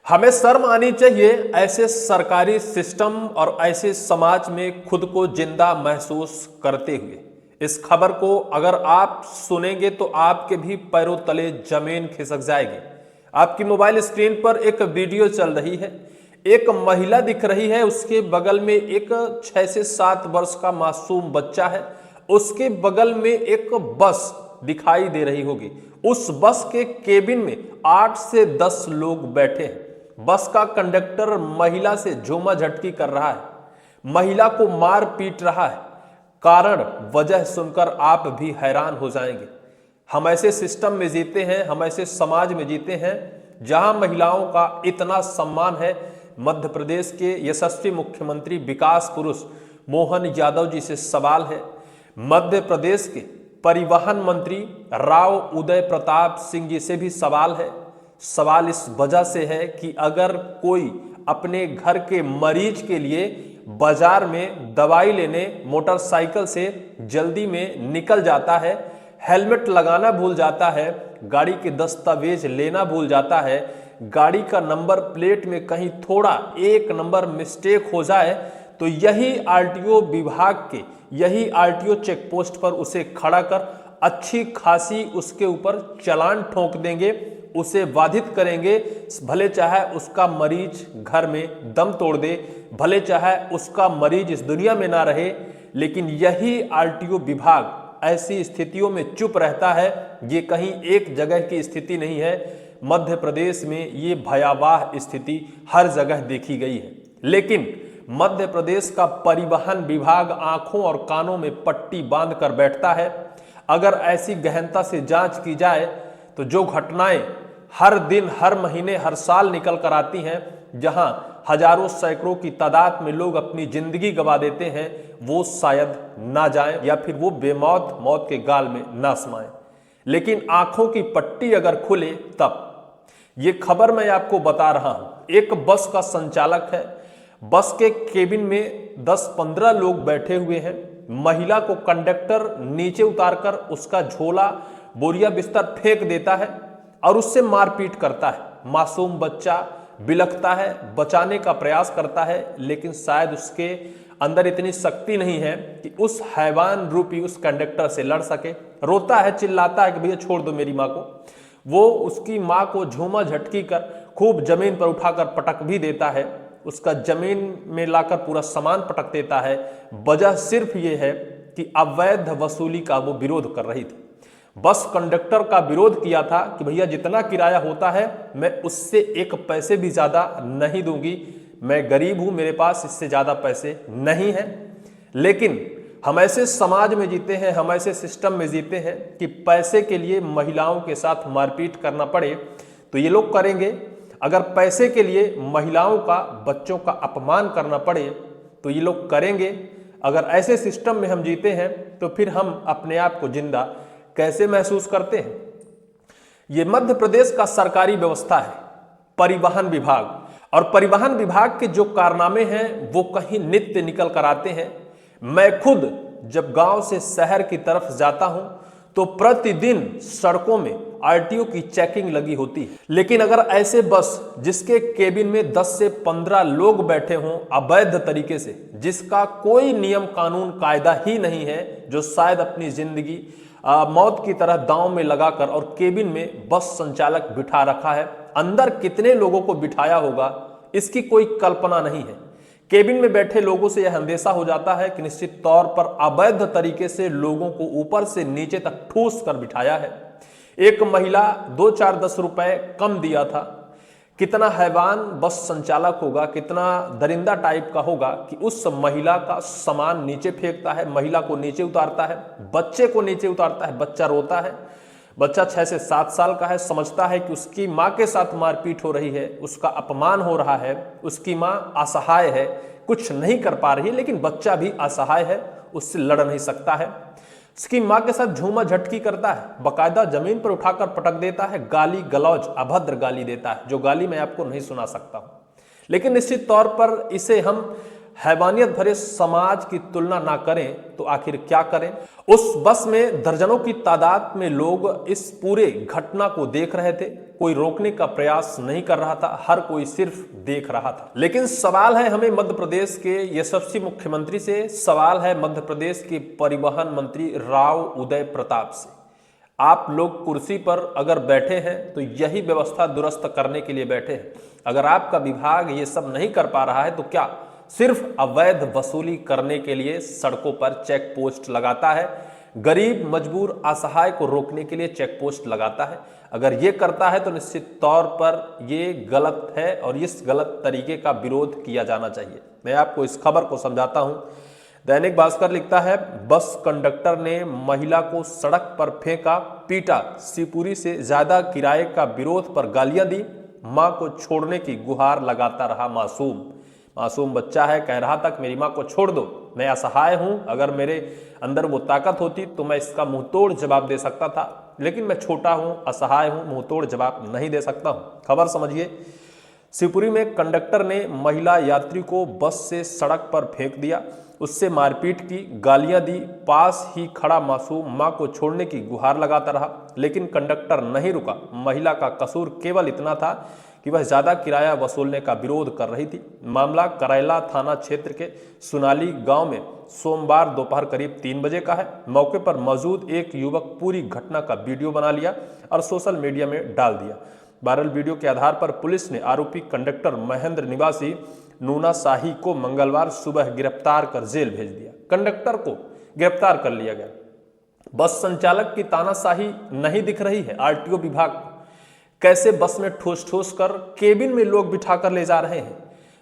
हमें शर्म आनी चाहिए ऐसे सरकारी सिस्टम और ऐसे समाज में खुद को जिंदा महसूस करते हुए। इस खबर को अगर आप सुनेंगे तो आपके भी पैरों तले जमीन खिसक जाएगी। आपकी मोबाइल स्क्रीन पर एक वीडियो चल रही है, एक महिला दिख रही है, उसके बगल में एक 6 से 7 वर्ष का मासूम बच्चा है, उसके बगल में एक बस दिखाई दे रही होगी। उस बस के केबिन में 8 से 10 लोग बैठे हैं। बस का कंडक्टर महिला से झूमा झटकी कर रहा है, महिला को मार पीट रहा है। कारण वजह सुनकर आप भी हैरान हो जाएंगे। हम ऐसे सिस्टम में जीते हैं, हम ऐसे समाज में जीते हैं जहां महिलाओं का इतना सम्मान है। मध्य प्रदेश के यशस्वी मुख्यमंत्री विकास पुरुष मोहन यादव जी से सवाल है, मध्य प्रदेश के परिवहन मंत्री राव उदय प्रताप सिंह जी से भी सवाल है। सवाल इस वजह से है कि अगर कोई अपने घर के मरीज के लिए बाजार में दवाई लेने मोटरसाइकिल से जल्दी में निकल जाता है, हेलमेट लगाना भूल जाता है, गाड़ी के दस्तावेज लेना भूल जाता है, गाड़ी का नंबर प्लेट में कहीं थोड़ा एक नंबर मिस्टेक हो जाए तो यही आरटीओ विभाग के, यही आरटीओ चेक पोस्ट पर उसे खड़ा कर अच्छी खासी उसके ऊपर चालान ठोक देंगे, उसे बाधित करेंगे। भले चाहे उसका मरीज घर में दम तोड़ दे, भले चाहे उसका मरीज इस दुनिया में ना रहे, लेकिन यही आरटीओ विभाग ऐसी स्थितियों में चुप रहता है। ये कहीं एक जगह की स्थिति नहीं है, मध्य प्रदेश में ये भयावह स्थिति हर जगह देखी गई है। लेकिन मध्य प्रदेश का परिवहन विभाग आंखों और कानों में पट्टी बांध कर बैठता है। अगर ऐसी गहनता से जांच की जाए तो जो घटनाएं हर दिन, हर महीने, हर साल निकल कर आती हैं, जहां हजारों सैकड़ों की तादाद में लोग अपनी जिंदगी गंवा देते हैं, वो शायद ना जाएं या फिर वो बेमौत मौत के गाल में ना समाएं। लेकिन आंखों की पट्टी अगर खुले तब। ये खबर मैं आपको बता रहा हूं, एक बस का संचालक है, बस के केबिन में 10-15 लोग बैठे हुए हैं। महिला को कंडक्टर नीचे उतारकर उसका झोला, बोरिया, बिस्तर फेंक देता है और उससे मारपीट करता है। मासूम बच्चा बिलखता है, बचाने का प्रयास करता है, लेकिन शायद उसके अंदर इतनी शक्ति नहीं है कि उस हैवान रूपी उस कंडक्टर से लड़ सके। रोता है, चिल्लाता है कि भैया छोड़ दो मेरी माँ को। वो उसकी माँ को झूमा झटकी कर खूब जमीन पर उठाकर पटक भी देता है, उसका जमीन में लाकर पूरा सामान पटक देता है। वजह सिर्फ ये है कि अवैध वसूली का वो विरोध कर रही थी। बस कंडक्टर का विरोध किया था कि भैया जितना किराया होता है मैं उससे 1 पैसे भी ज्यादा नहीं दूंगी, मैं गरीब हूं, मेरे पास इससे ज्यादा पैसे नहीं है। लेकिन हम ऐसे समाज में जीते हैं, हम ऐसे सिस्टम में जीते हैं कि पैसे के लिए महिलाओं के साथ मारपीट करना पड़े तो ये लोग करेंगे। अगर पैसे के लिए महिलाओं का, बच्चों का अपमान करना पड़े तो ये लोग करेंगे। अगर ऐसे सिस्टम में हम जीते हैं तो फिर हम अपने आप को जिंदा कैसे महसूस करते हैं? ये मध्य प्रदेश का सरकारी व्यवस्था है, परिवहन विभाग, और परिवहन विभाग के जो कारनामे हैं वो कहीं नित्य निकल कर आते हैं। मैं खुद जब गांव से शहर की तरफ जाता हूं तो प्रतिदिन सड़कों में आरटीओ की चेकिंग लगी होती है। लेकिन अगर ऐसे बस जिसके केबिन में 10 से 15 लोग बैठे हों अवैध तरीके से, जिसका कोई नियम कानून कायदा ही नहीं है, जो शायद अपनी जिंदगी मौत की तरह दांव में लगाकर और केबिन में बस संचालक बिठा रखा है, अंदर कितने लोगों को बिठाया होगा इसकी कोई कल्पना नहीं है। केबिन में बैठे लोगों से यह अंदेशा हो जाता है कि निश्चित तौर पर अवैध तरीके से लोगों को ऊपर से नीचे तक ठूस कर बिठाया है। एक महिला 2-4-10 रुपए कम दिया था। कितना हैवान बस संचालक होगा, कितना दरिंदा टाइप का होगा कि उस महिला का सामान नीचे फेंकता है, महिला को नीचे उतारता है, बच्चे को नीचे उतारता है। बच्चा रोता है, बच्चा 6 से 7 साल का है, समझता है कि उसकी माँ के साथ मारपीट हो रही है, उसका अपमान हो रहा है, उसकी माँ असहाय है, कुछ नहीं कर पा रही है, लेकिन बच्चा भी असहाय है, उससे लड़ नहीं सकता है। उसकी माँ के साथ झूमा झटकी करता है, बकायदा जमीन पर उठाकर पटक देता है, गाली गलौज, अभद्र गाली देता है, जो गाली मैं आपको नहीं सुना सकता हूं। लेकिन निश्चित तौर पर इसे हम हैवानियत भरे समाज की तुलना ना करें तो आखिर क्या करें। उस बस में दर्जनों की तादाद में लोग इस पूरे घटना को देख रहे थे। कोई रोकने का प्रयास नहीं कर रहा था, हर कोई सिर्फ देख रहा था। लेकिन सवाल है हमें मध्य प्रदेश के यशस्वी मुख्यमंत्री से, सवाल है मध्य प्रदेश के परिवहन मंत्री राव उदय प्रताप से। आप लोग कुर्सी पर अगर बैठे हैं तो यही व्यवस्था दुरुस्त करने के लिए बैठे हैं। अगर आपका विभाग ये सब नहीं कर पा रहा है तो क्या सिर्फ अवैध वसूली करने के लिए सड़कों पर चेक पोस्ट लगाता है, गरीब मजबूर असहाय को रोकने के लिए चेक पोस्ट लगाता है? अगर ये करता है तो निश्चित तौर पर ये गलत है और इस गलत तरीके का विरोध किया जाना चाहिए। मैं आपको इस खबर को समझाता हूं। दैनिक भास्कर लिखता है, बस कंडक्टर ने महिला को सड़क पर फेंका, पीटा, शिवपुरी से ज्यादा किराए का विरोध पर गालियां दी, मां को छोड़ने की गुहार लगाता रहा मासूम बच्चा है, कह रहा था कि मेरी मां को छोड़ दो, मैं असहाय हूं, अगर मेरे अंदर वो ताकत होती तो मैं इसका मुंहतोड़ जवाब दे सकता था, लेकिन मैं छोटा हूं, असहाय हूं, मुंहतोड़ जवाब नहीं दे सकता हूं। खबर समझिए। शिवपुरी में कंडक्टर ने महिला यात्री को बस से सड़क पर फेंक दिया, उससे मारपीट की, गालियां दी, पास ही खड़ा मासूम मां को छोड़ने की गुहार लगाता रहा, लेकिन कंडक्टर नहीं रुका। महिला का कसूर केवल इतना था कि वह ज्यादा किराया वसूलने का विरोध कर रही थी। मामला करैला थाना क्षेत्र के सुनाली गांव में सोमवार दोपहर करीब 3 बजे का है। मौके पर मौजूद एक युवक पूरी घटना का वीडियो बना लिया और सोशल मीडिया में डाल दिया। वायरल वीडियो के आधार पर पुलिस ने आरोपी कंडक्टर महेंद्र निवासी नूना शाही को मंगलवार सुबह गिरफ्तार कर जेल भेज दिया। कंडक्टर को गिरफ्तार कर लिया गया। बस संचालक की तानाशाही नहीं दिख रही है आरटीओ विभाग को। कैसे बस में ठोस कर केबिन में लोग बिठाकर ले जा रहे हैं।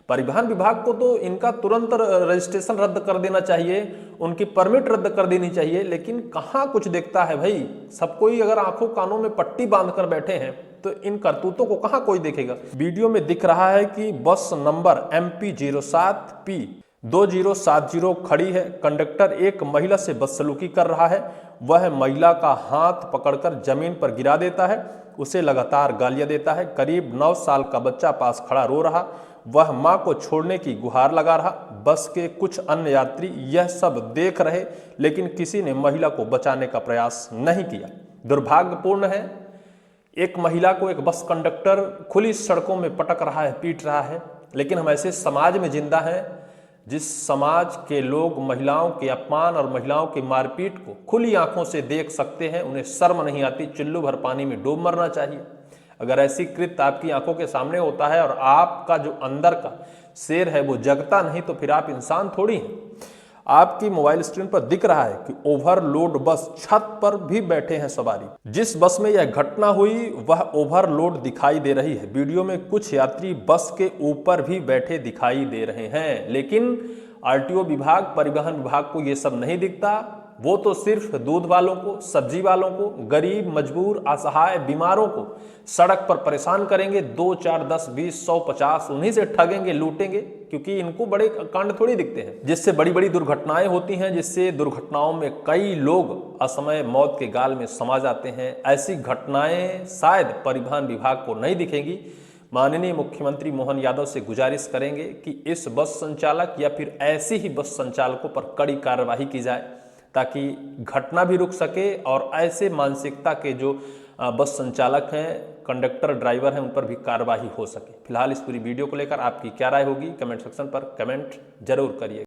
परिवहन विभाग को तो इनका तुरंत रजिस्ट्रेशन रद्द कर देना चाहिए, उनकी परमिट रद्द कर देनी चाहिए, लेकिन कहाँ कुछ देखता है भाई। सब कोई अगर आंखों कानों में पट्टी बांधकर बैठे हैं तो इन करतूतों को कहाँ कोई देखेगा। वीडियो में दिख रहा है कि बस नंबर MP07P 2070 खड़ी है। कंडक्टर एक महिला से बदसलूकी कर रहा है। वह महिला का हाथ पकड़कर जमीन पर गिरा देता है, उसे लगातार गालियां देता है। करीब 9 साल का बच्चा पास खड़ा रो रहा, वह मां को छोड़ने की गुहार लगा रहा। बस के कुछ अन्य यात्री यह सब देख रहे, लेकिन किसी ने महिला को बचाने का प्रयास नहीं किया। दुर्भाग्यपूर्ण है, एक महिला को एक बस कंडक्टर खुली सड़कों में पटक रहा है, पीट रहा है। लेकिन हम ऐसे समाज में जिंदा हैं जिस समाज के लोग महिलाओं के अपमान और महिलाओं की मारपीट को खुली आंखों से देख सकते हैं। उन्हें शर्म नहीं आती, चुल्लू भर पानी में डूब मरना चाहिए। अगर ऐसी कृत्य आपकी आंखों के सामने होता है और आपका जो अंदर का शेर है वो जगता नहीं, तो फिर आप इंसान थोड़ी हैं। आपकी मोबाइल स्क्रीन पर दिख रहा है कि ओवरलोड बस, छत पर भी बैठे हैं सवारी। जिस बस में यह घटना हुई वह ओवरलोड दिखाई दे रही है। वीडियो में कुछ यात्री बस के ऊपर भी बैठे दिखाई दे रहे हैं, लेकिन आरटीओ विभाग, परिवहन विभाग को यह सब नहीं दिखता। वो तो सिर्फ दूध वालों को, सब्जी वालों को, गरीब मजबूर असहाय बीमारों को सड़क पर परेशान करेंगे। 2, 4, 10, 20, 100, 50 उन्हीं से ठगेंगे, लूटेंगे, क्योंकि इनको बड़े कांड थोड़ी दिखते हैं। जिससे बड़ी बड़ी दुर्घटनाएं होती हैं, जिससे दुर्घटनाओं में कई लोग असमय मौत के गाल में समा जाते हैं। ऐसी घटनाएं शायद परिवहन विभाग को नहीं दिखेंगी। माननीय मुख्यमंत्री मोहन यादव से गुजारिश करेंगे कि इस बस संचालक या फिर ऐसे ही बस संचालकों पर कड़ी कार्रवाई की जाए, ताकि घटना भी रुक सके और ऐसे मानसिकता के जो बस संचालक हैं, कंडक्टर, ड्राइवर हैं, उन पर भी कार्रवाई हो सके। फिलहाल इस पूरी वीडियो को लेकर आपकी क्या राय होगी, कमेंट सेक्शन पर कमेंट जरूर करिए।